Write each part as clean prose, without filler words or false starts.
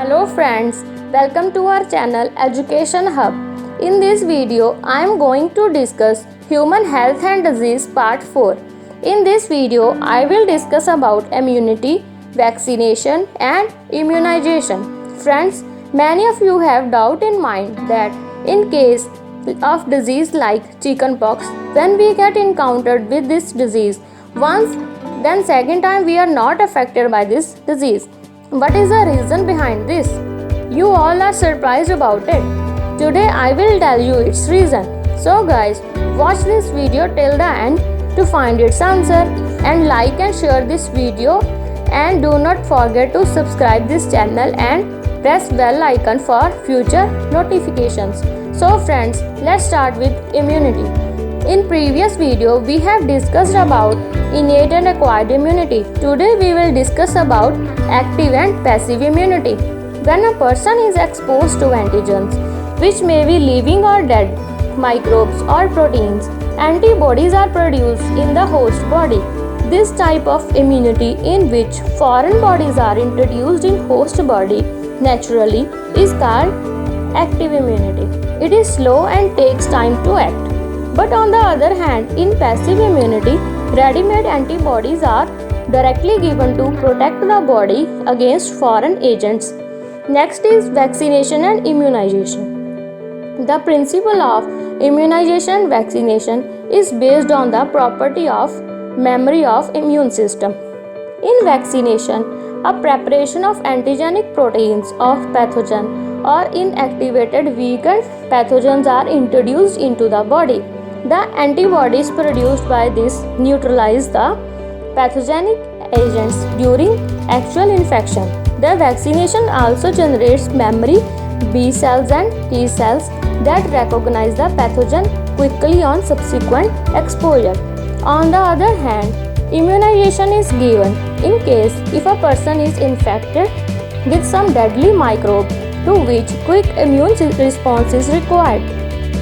Hello friends, welcome to our channel Education Hub. In this video, I am going to discuss Human Health and Disease Part 4. In this video, I will discuss about immunity, vaccination and immunization. Friends, many of you have doubt in mind that in case of disease like chickenpox, when we get encountered with this disease, once then second time we are not affected by this disease. What is the reason behind this? You all are surprised about it. Today I will tell you its reason. So guys, watch this video till the end to find its answer, and like and share this video, and do not forget to subscribe this channel and press bell icon for future notifications. So friends, let's start with immunity. In previous video, we have discussed about innate and acquired immunity. Today we will discuss about active and passive immunity. When a person is exposed to antigens, which may be living or dead, microbes or proteins, antibodies are produced in the host body. This type of immunity, in which foreign bodies are introduced in host body naturally, is called active immunity. It is slow and takes time to act. But on the other hand, in passive immunity, ready-made antibodies are directly given to protect the body against foreign agents. Next is vaccination and immunization. The principle of immunization and vaccination is based on the property of memory of immune system. In vaccination, a preparation of antigenic proteins of pathogen or inactivated weakened pathogens are introduced into the body. The antibodies produced by this neutralize the pathogenic agents during actual infection. The vaccination also generates memory B cells and T cells that recognize the pathogen quickly on subsequent exposure. On the other hand, immunization is given in case if a person is infected with some deadly microbe to which quick immune response is required,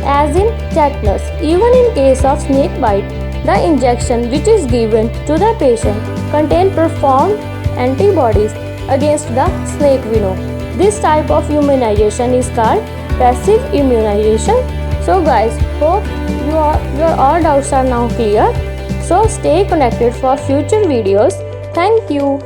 as in tetanus. Even in case of snake bite, the injection which is given to the patient contain profound antibodies against the snake venom. This type of immunization is called passive immunization. So guys, hope your all doubts are now clear. So stay connected for future videos. Thank you.